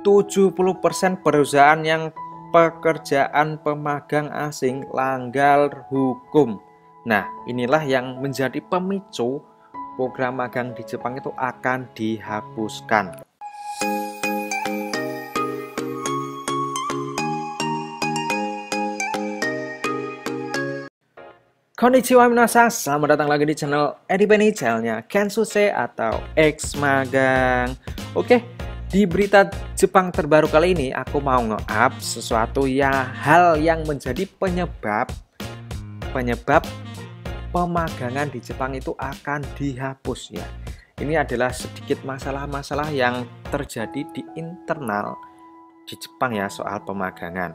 70% perusahaan yang pekerjaan pemagang asing langgar hukum. Nah, inilah yang menjadi pemicu program magang di Jepang itu akan dihapuskan. Konnichiwa minasan, selamat datang lagi di channel Edipeni, channelnya Kensuse atau X Magang. Oke, di berita Jepang terbaru kali ini aku mau nge-up sesuatu hal yang menjadi penyebab pemagangan di Jepang itu akan dihapus ya. Ini adalah sedikit masalah-masalah yang terjadi di internal di Jepang ya soal pemagangan.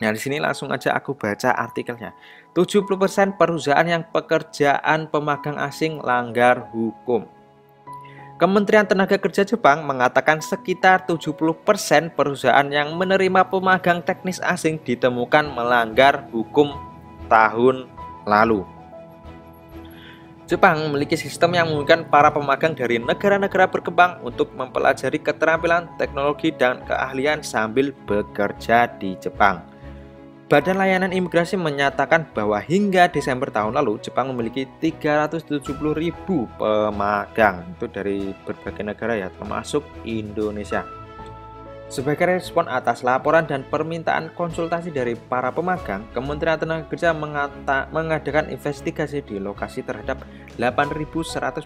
Nah, di sini langsung aja aku baca artikelnya. 70% perusahaan yang pekerjaan pemagang asing langgar hukum. Kementerian Tenaga Kerja Jepang mengatakan sekitar 70% perusahaan yang menerima pemagang teknis asing ditemukan melanggar hukum tahun lalu. Jepang memiliki sistem yang memungkinkan para pemagang dari negara-negara berkembang untuk mempelajari keterampilan, teknologi, dan keahlian sambil bekerja di Jepang. Badan Layanan Imigrasi menyatakan bahwa hingga Desember tahun lalu Jepang memiliki 370.000 pemagang itu dari berbagai negara ya, termasuk Indonesia. Sebagai respon atas laporan dan permintaan konsultasi dari para pemagang, Kementerian Tenaga Kerja mengadakan investigasi di lokasi terhadap 8.127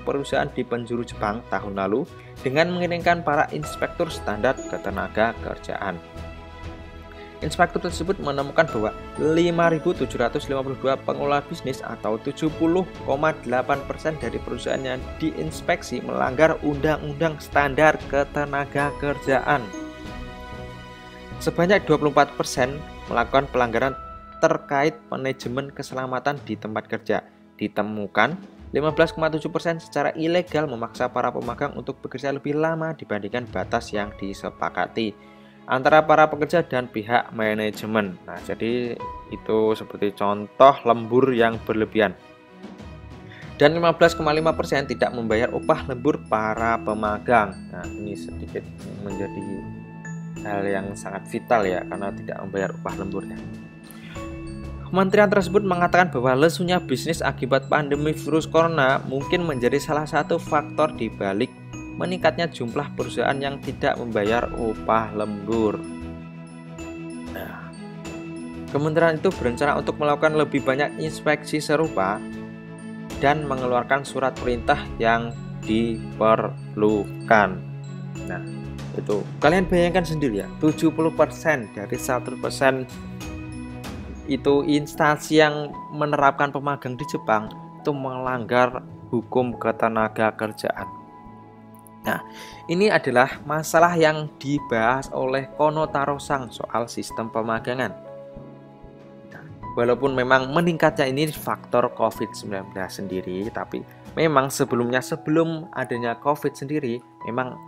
perusahaan di penjuru Jepang tahun lalu dengan mengirimkan para inspektur standar ketenaga kerjaan. Inspektur tersebut menemukan bahwa 5.752 pengelola bisnis atau 70,8% dari perusahaan yang diinspeksi melanggar undang-undang standar ketenaga kerjaan. Sebanyak 24% melakukan pelanggaran terkait manajemen keselamatan di tempat kerja. Ditemukan 15,7% secara ilegal memaksa para pemagang untuk bekerja lebih lama dibandingkan batas yang disepakati antara para pekerja dan pihak manajemen. Nah, jadi itu seperti contoh lembur yang berlebihan. Dan 15,5% tidak membayar upah lembur para pemagang. Nah, ini sedikit menjadi hal yang sangat vital ya, karena tidak membayar upah lemburnya. Kementerian tersebut mengatakan bahwa lesunya bisnis akibat pandemi virus corona mungkin menjadi salah satu faktor di balik meningkatnya jumlah perusahaan yang tidak membayar upah lembur. Nah, kementerian itu berencana untuk melakukan lebih banyak inspeksi serupa dan mengeluarkan surat perintah yang diperlukan. Nah, itu kalian bayangkan sendiri ya, 70% dari 100% itu instansi yang menerapkan pemagang di Jepang itu melanggar hukum ketenaga kerjaan. Nah, ini adalah masalah yang dibahas oleh Kono Taro-san soal sistem pemagangan. Nah, walaupun memang meningkatnya ini faktor COVID-19 sendiri, tapi memang sebelum adanya COVID sendiri, memang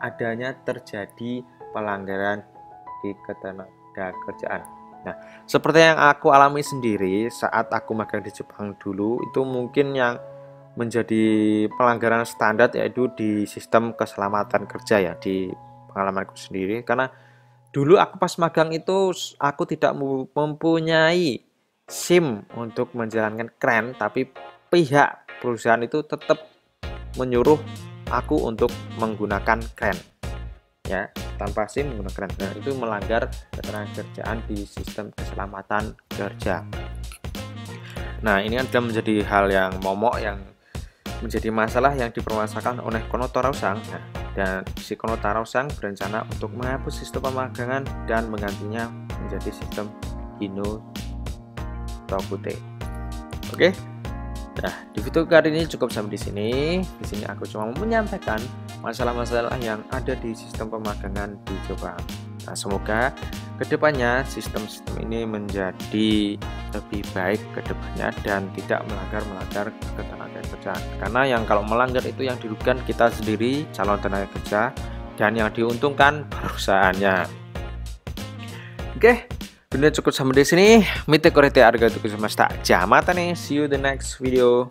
adanya terjadi pelanggaran di ketenaga kerjaan. Nah, seperti yang aku alami sendiri saat aku magang di Jepang dulu, itu mungkin yang menjadi pelanggaran standar yaitu di sistem keselamatan kerja ya, di pengalamanku sendiri. Karena dulu aku pas magang itu aku tidak mempunyai SIM untuk menjalankan kren, tapi pihak perusahaan itu tetap menyuruh aku untuk menggunakan kren ya, tanpa SIM menggunakan kren. Nah, itu melanggar ketenagakerjaan di sistem keselamatan kerja. Nah, ini adalah menjadi hal yang momok yang menjadi masalah yang dipermasalahkan oleh Kono Taro-san. Nah, dan si Kono Taro-san berencana untuk menghapus sistem pemagangan dan menggantinya menjadi sistem Hino Tokute. Oke. Nah, di video kali ini cukup sampai di sini. Di sini aku cuma menyampaikan masalah-masalah yang ada di sistem pemagangan di Jepang. Nah, semoga kedepannya sistem-sistem ini menjadi lebih baik ke depannya dan tidak melanggar ketenaga kerjaan. Karena yang kalau melanggar itu yang dirugikan kita sendiri, calon tenaga kerja, dan yang diuntungkan perusahaannya. Oke, video cukup sampai di sini. Mite korete arigatou gozaimashita. Jamata nih, see you the next video.